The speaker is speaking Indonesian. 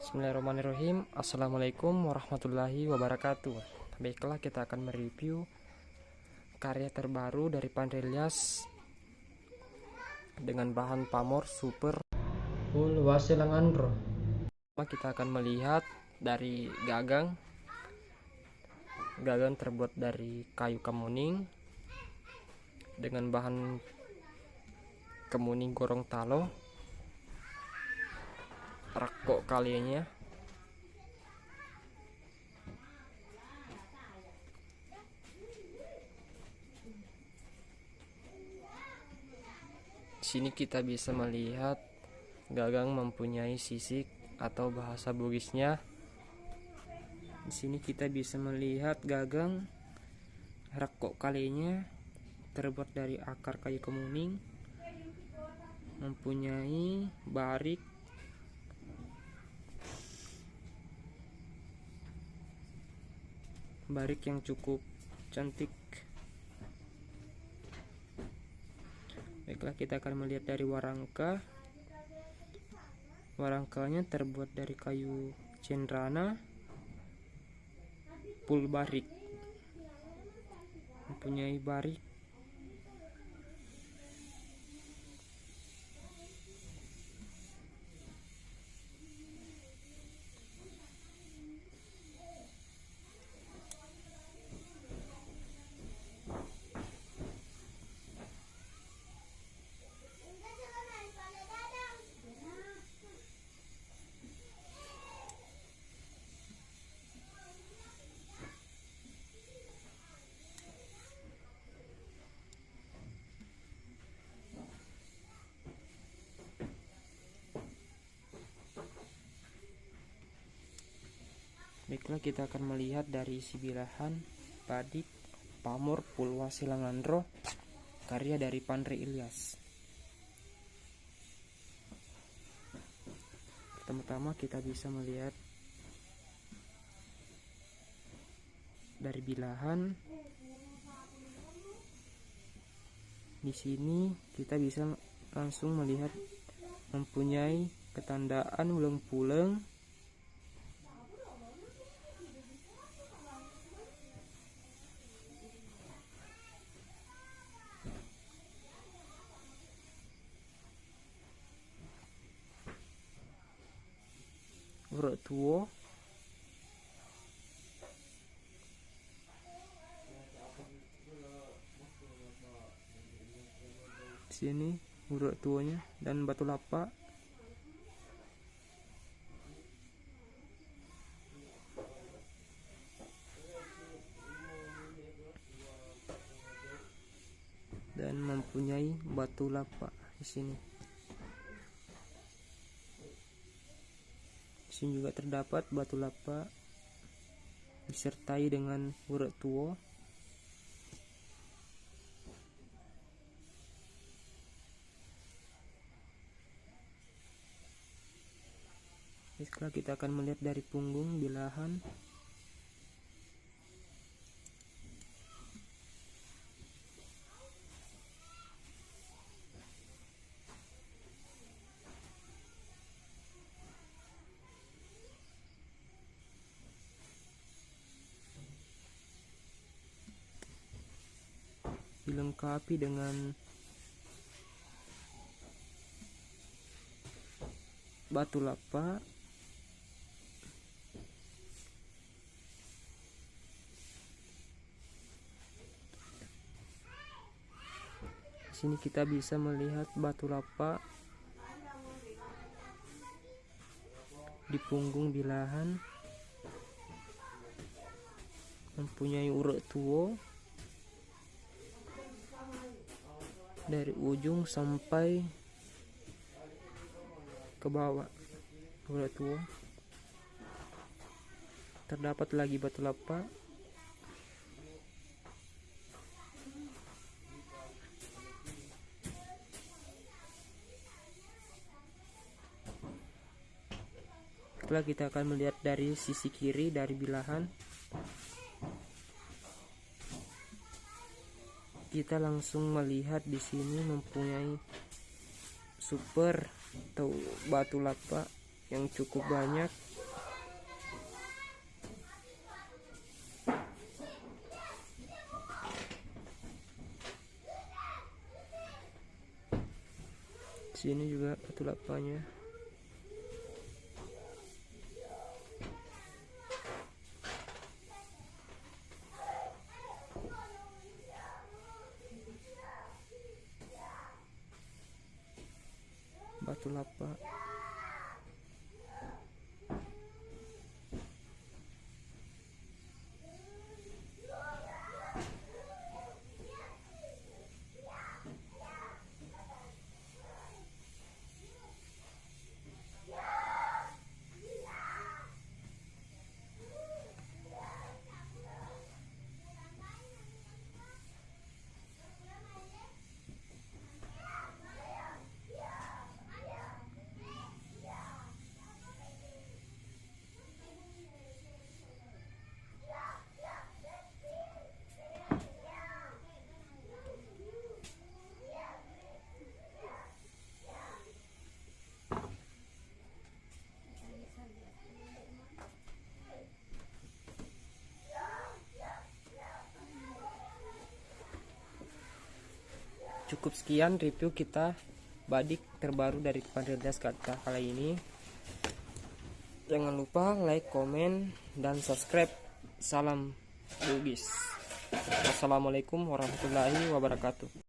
Bismillahirrahmanirrahim. Assalamualaikum warahmatullahi wabarakatuh. Baiklah, kita akan mereview karya terbaru dari Pandre Ilyas dengan bahan pamor super full Wasilangandro. Kita akan melihat dari gagang. Gagang terbuat dari kayu kemuning dengan bahan kemuning Gorontalo. Rakok kalinya sini kita bisa melihat gagang mempunyai sisik atau bahasa Bugisnya. Di sini kita bisa melihat gagang rakok kalinya terbuat dari akar kayu kemuning, mempunyai barik yang cukup cantik. Baiklah, kita akan melihat dari warangka. Warangkanya terbuat dari kayu cendrana full barik, mempunyai barik Baiklah, kita akan melihat dari isi bilahan badik pamor full Wasilangandro karya dari Pandre Ilyas. Pertama-tama kita bisa melihat dari bilahan. Di sini kita bisa langsung melihat mempunyai ketandaan uleng-puleng urut tuo, sini urut tuonya dan batu lapak. Dan mempunyai batu lapak di sini. Di sini juga terdapat batu lapak disertai dengan urut tuo. Setelah kita akan melihat dari punggung bilahan. Dilengkapi dengan batu lapak, di sini kita bisa melihat batu lapak di punggung bilahan, mempunyai urut tuo dari ujung sampai ke bawah. Urut tuo terdapat lagi batu lapak. Setelah kita akan melihat dari sisi kiri dari bilahan. Kita langsung melihat di sini mempunyai super atau batu lapak yang cukup banyak Sini juga batu lapanya. Batu lapa. Cukup sekian review kita badik terbaru dari Pandridas Kata kali ini. Jangan lupa like, komen, dan subscribe. Salam Bugis. Wassalamualaikum warahmatullahi wabarakatuh.